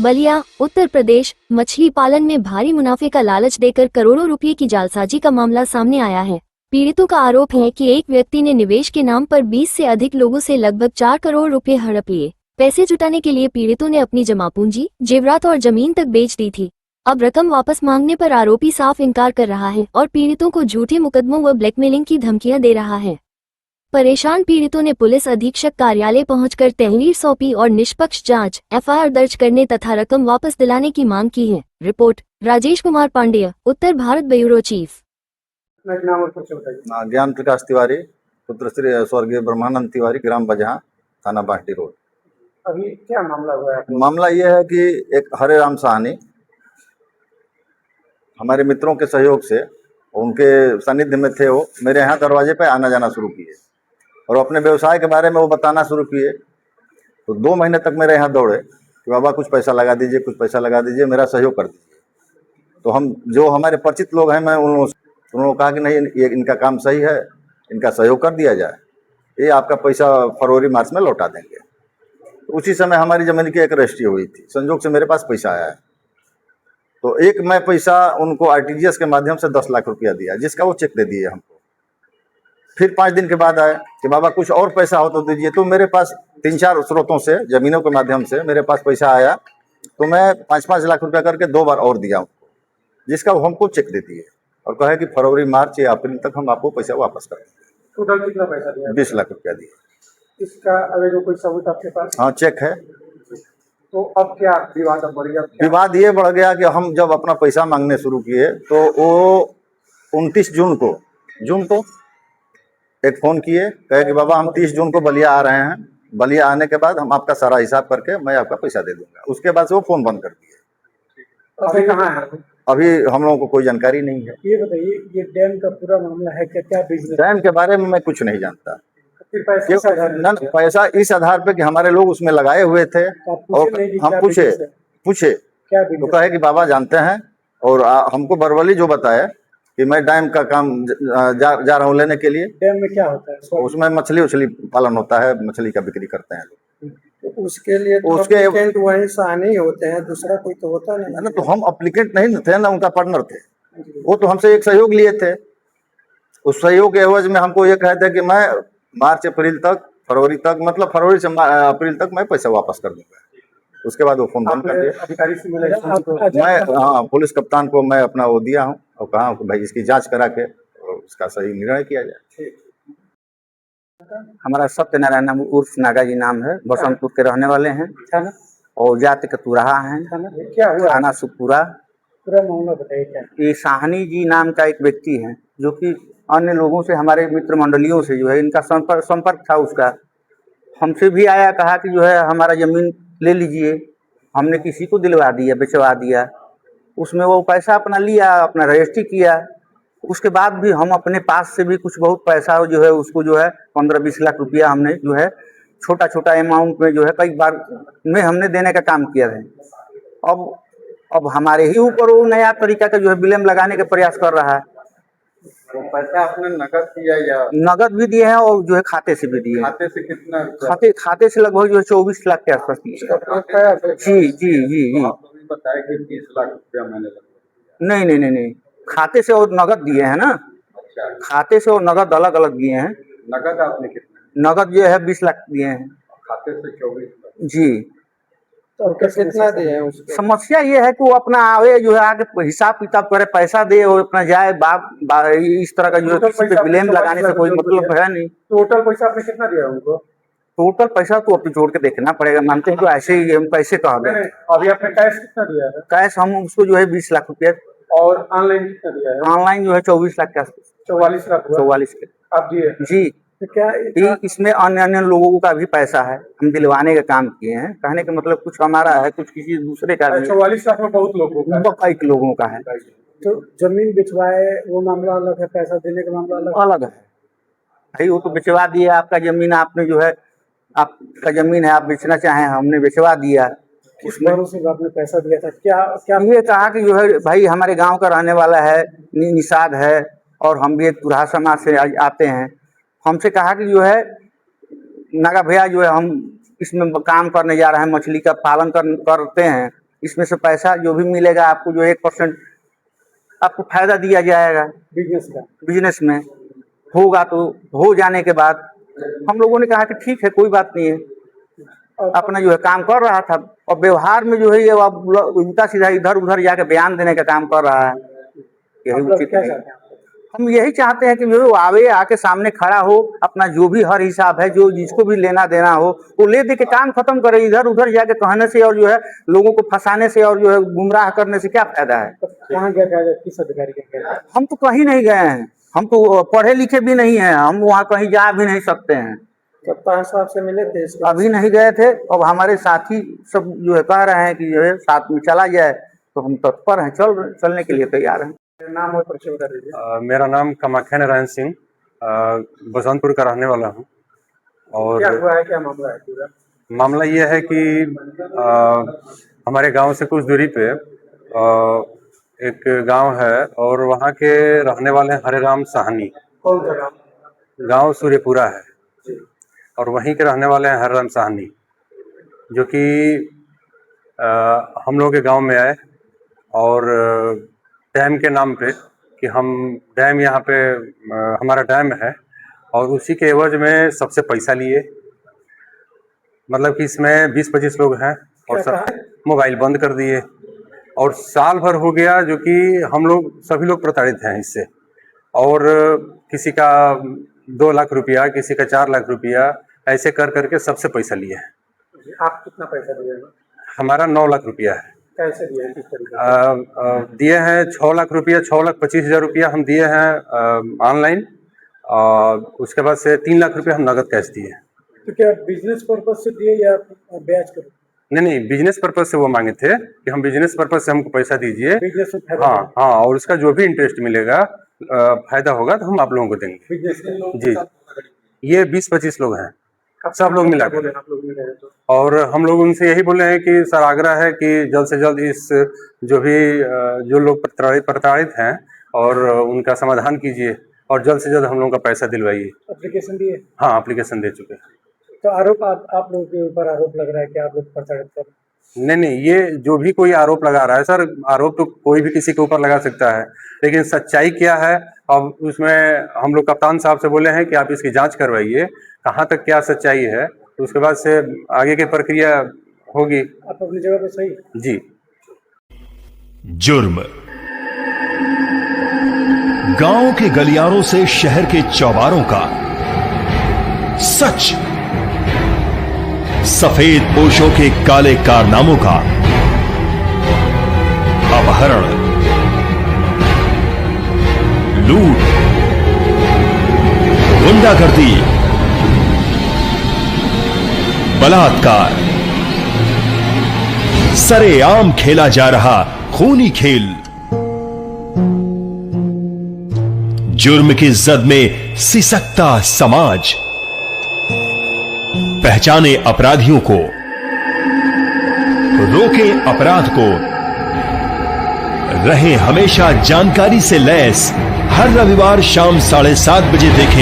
बलिया, उत्तर प्रदेश। मछली पालन में भारी मुनाफे का लालच देकर करोड़ों रुपए की जालसाजी का मामला सामने आया है। पीड़ितों का आरोप है कि एक व्यक्ति ने निवेश के नाम पर 20 से अधिक लोगों से लगभग 4 करोड़ रुपए हड़प लिए। पैसे जुटाने के लिए पीड़ितों ने अपनी जमा पूंजी, जेवरात और जमीन तक बेच दी थी। अब रकम वापस मांगने पर आरोपी साफ इनकार कर रहा है और पीड़ितों को झूठे मुकदमों व ब्लैकमेलिंग की धमकियां दे रहा है। परेशान पीड़ितों ने पुलिस अधीक्षक कार्यालय पहुंचकर तहरीर सौंपी और निष्पक्ष जांच, एफआईआर दर्ज करने तथा रकम वापस दिलाने की मांग की है। रिपोर्ट राजेश कुमार पांडेय, उत्तर भारत ब्यूरो चीफ। ज्ञान प्रकाश तिवारी, पुत्र श्री स्वर्गीय ब्रह्मानंद तिवारी, ग्राम बजहा, थाना बांटी रोड। अभी क्या मामला हुआ है? मामला यह है कि एक हरे राम साहनी हमारे मित्रों के सहयोग से, उनके सानिध्य में थे, वो मेरे यहाँ दरवाजे पे आना जाना शुरू किए और अपने व्यवसाय के बारे में वो बताना शुरू किए। तो 2 महीने तक मेरे यहाँ दौड़े कि बाबा कुछ पैसा लगा दीजिए, कुछ पैसा लगा दीजिए, मेरा सहयोग कर दीजिए। तो हम जो हमारे परिचित लोग हैं, मैं उन्होंने कहा कि नहीं, ये इनका काम सही है, इनका सहयोग कर दिया जाए, ये आपका पैसा फरवरी मार्च में लौटा देंगे। तो उसी समय हमारी ज़मीन की एक रजिस्ट्री हुई थी, संजोग से मेरे पास पैसा आया है। तो एक मैं पैसा उनको आरटीजीएस के माध्यम से 10 लाख रुपया दिया, जिसका वो चेक दे दिए हमको। फिर 5 दिन के बाद आए कि बाबा कुछ और पैसा हो तो दीजिए। तो मेरे पास 3-4 स्रोतों से, जमीनों के माध्यम से मेरे पास पैसा आया, तो मैं 5-5 लाख रुपया करके 2 बार और दिया उनको, जिसका वो हमको चेक दे दिए और कहे कि फरवरी मार्च या अप्रैल तक हम आपको पैसा वापस कर देंगे। टोटल कितना पैसा दिया? 20 लाख रुपया दिए। इसका अगर कोई सबूत आपके पास? हाँ, चेक है। तो अब क्या विवाद बढ़ गया? विवाद ये बढ़ गया कि हम जब अपना पैसा मांगने शुरू किए तो वो 29 जून को एक फ़ोन किए, कहे कि बाबा हम 30 जून को बलिया आ रहे हैं, बलिया आने के बाद हम आपका सारा हिसाब करके मैं आपका पैसा दे दूंगा। उसके बाद से वो फ़ोन बंद कर दिए। अभी कहाँ है? अभी हम लोगों को कोई जानकारी नहीं है। ये बताइए, ये डैम का पूरा मामला है क्या बिजनेस? डैम के बारे में मैं कुछ नहीं जानता। फिर पैसा पैसा इस आधार पे कि हमारे लोग उसमें लगाए हुए थे और हम पूछे क्या तो कहे कि बाबा जानते हैं, और हमको बरवली जो बताया कि मैं डैम का काम जा रहा हूँ लेने के लिए। डैम में क्या होता है? उसमें मछली पालन होता है, मछली का बिक्री करते हैं लोग। तो उसके लिए तो उसके एप्लीकेंट वही साहनी होते हैं, दूसरा कोई तो होता नहीं ना। तो हम एप्लीकेंट नहीं थे ना, उनका पार्टनर थे। वो तो हमसे एक सहयोग लिए थे। उस सहयोग के एवज में हमको ये कहते कि मैं मार्च अप्रैल तक, फरवरी तक, मतलब फरवरी से अप्रैल तक मैं पैसा वापस कर दूंगा। उसके बाद वो फोन बंद कर दिया। अधिकारी से मिलेगा? मैं हाँ, पुलिस कप्तान को मैं अपना वो दिया हूँ और कहा कि भाई इसकी जांच करा के और उसका सही निर्णय किया जाए। हमारा सत्यनारायण नाम उर्फ नागा जी नाम है, बसंतपुर के रहने वाले हैं और जाति कतुराहा हैं। क्या हुआ? थाना सुखपुरा। पूरा मामला बताइए क्या? ये साहनी जी नाम का एक व्यक्ति है जो कि अन्य लोगों से, हमारे मित्र मंडलियों से जो है इनका संपर्क था उसका। हमसे भी आया, कहा कि जो है हमारा ज़मीन ले लीजिए। हमने किसी को दिलवा दिया, बेचवा दिया। उसमें वो पैसा अपना लिया, अपना रजिस्ट्री किया। उसके बाद भी हम अपने पास से भी कुछ बहुत पैसा जो है उसको जो है 15-20 लाख रुपया हमने जो है छोटा छोटा अमाउंट में जो है कई बार में हमने देने का काम किया है। अब हमारे ही ऊपर वो नया तरीका का जो है विलम्ब लगाने का प्रयास कर रहा है। तो पैसा आपने नकद दिया या? नगद भी दिए हैं और जो है खाते से भी दिए। खाते से कितना? खाते से लगभग जो है 24 लाख के आसपास दिए। जी जी जी जी। आपने बताया कि 20 लाख रुपया मैंने नहीं, खाते से और नगद दिए हैं ना। अच्छा। खाते से और नगद अलग अलग दिए हैं। नगद आपने कितना? नगद जो है 20 लाख दिए हैं। खाते से 24 लाख। जी। तो कितना दिए हैं उसको? समस्या ये है कि वो अपना आवे जो है आगे हिसाब किताब करे, पैसा दे और अपना जाए। इस तरह का जो है किसी पे ब्लेम लगाने से कोई मतलब है नहीं। टोटल पैसा आपने कितना दिया उनको? टोटल पैसा तो अपने जोड़ के देखना पड़ेगा। मानते हैं तो ऐसे ही हम पैसे कह दें। अभी आपने कैश कितना दिया है? कैश हम उसको जो है 20 लाख रुपया। और ऑनलाइन कितना दिया है? ऑनलाइन जो है 24 लाख के आसपास। 44 लाख? 44 के आप दिए? जी। तो क्या इसमें अन्य लोगों का भी पैसा है, हम दिलवाने का काम किए हैं। कहने का मतलब कुछ हमारा है, कुछ किसी दूसरे का। 44 लाख में बहुत लोगों का, कई लोगों का है। तो जमीन बिचवाए वो मामला अलग है, पैसा देने का मामला अलग है। भाई वो तो बिचवा दिया आपका जमीन, आपने जो है आपका जमीन है, आप बेचना चाहें, हमने बिचवा दिया। किस भरोसे से आपने पैसा दिया था? क्या ये कहा कि जो है भाई हमारे गांव का रहने वाला है, निषाद है और हम भी एक तुरहा समाज से आते हैं। हमसे कहा कि जो है नागा भैया जो है हम इसमें काम करने जा रहे हैं, मछली का पालन करते हैं, इसमें से पैसा जो भी मिलेगा आपको जो 1% आपको फायदा दिया जाएगा बिजनेस का। बिजनेस में। होगा तो हो जाने के बाद हम लोगों ने कहा कि ठीक है, कोई बात नहीं है, और अपना जो है काम कर रहा था। और व्यवहार में जो है ये अब उल्टा सीधा इधर उधर जाके बयान देने का काम कर रहा है। यही आप लोग उचित क्या नहीं। चाहते हैं? हम यही चाहते हैं कि जो है वो आवे, आके सामने खड़ा हो, अपना जो भी हर हिसाब है, जो जिसको भी लेना देना हो वो ले दे के काम खत्म करे। इधर उधर जाके कहने से और जो है लोगों को फंसाने से और जो है गुमराह करने से क्या फायदा है। तो कहाँ गया था, किस अधिकारी के गए? हम तो कहीं नहीं गए हैं, हम तो पढ़े लिखे भी नहीं हैं, हम वहाँ कहीं जा भी नहीं सकते हैं। कप्तान साहब से मिले थे इसके? अभी नहीं गए थे। अब हमारे साथी सब जो है कह रहे हैं कि जो है साथ में चला जाए, तो हम तत्पर हैं, चलने के लिए तैयार हैं। नाम और परिचय बता दीजिए। मेरा नाम कामाख्या नारायण सिंह, बसंतपुर का रहने वाला हूँ। क्या और हुआ है, क्या मामला है पूरा? मामला ये है कि हमारे गांव से कुछ दूरी पे एक गांव है और वहाँ के रहने वाले हैं हरेराम साहनी। कौन सा गाँव? गांव सूर्यपुरा है और वहीं के रहने वाले हैं हरेराम साहनी, जो कि हम लोग के गांव में आए और डैम के नाम पे कि हम डैम यहाँ पे हमारा डैम है और उसी के एवज में सबसे पैसा लिए। मतलब कि इसमें 20-25 लोग हैं और सब मोबाइल बंद कर दिए और साल भर हो गया, जो कि हम लोग सभी लोग प्रताड़ित हैं इससे। और किसी का 2 लाख रुपया, किसी का 4 लाख रुपया, ऐसे कर करके सबसे पैसा लिए हैं। आप कितना पैसा दिए? हमारा 9 लाख रुपया है। कैसे दिए, किस तरीके से? दिए हैं 6 लाख रुपया, 6,25,000 रुपया हम दिए हैं ऑनलाइन, और उसके बाद से 3 लाख रुपया हम नगद कैश दिए। तो क्या बिजनेस पर्पज से दिए या ब्याज कर? नहीं, बिजनेस पर्पज से वो मांगे थे कि हम बिजनेस पर्पज से हमको पैसा दीजिए। बिजनेस में फायदा? हाँ, और उसका जो भी इंटरेस्ट मिलेगा, फायदा होगा तो हम आप लोगों को देंगे। बिजनेस में जी, ये 20-25 लोग हैं, सब लोग मिला कर। आप लोग मिले हैं तो? और हम लोग उनसे यही बोले हैं कि सर, आग्रह है कि जल्द से जल्द इस जो लोग प्रताड़ित हैं और उनका समाधान कीजिए और जल्द से जल्द हम लोगों का पैसा दिलवाइए। एप्लीकेशन दिए? हाँ, एप्लीकेशन दे चुके हैं। तो आरोप आप लोगों के ऊपर आरोप लग रहा है कि आप लोग प्रताड़ित कर? नहीं, ये जो भी कोई आरोप लगा रहा है सर, आरोप तो कोई भी किसी के ऊपर लगा सकता है, लेकिन सच्चाई क्या है अब उसमें हम लोग कप्तान साहब से बोले हैं कि आप इसकी जांच करवाइए, कहाँ तक क्या सच्चाई है, तो उसके बाद से आगे की प्रक्रिया होगी। आप अपनी जगह पे सही? जी। जुर्म गांव के गलियारों से शहर के चौबारों का सच, सफेद पोशों के काले कारनामों का अपहरण, लूट, गुंडागर्दी, बलात्कार, सरेआम खेला जा रहा खूनी खेल। जुर्म की जद में सिसकता समाज, पहचाने अपराधियों को, रोके अपराध को, रहे हमेशा जानकारी से लैस। हर रविवार शाम 7:30 बजे देखें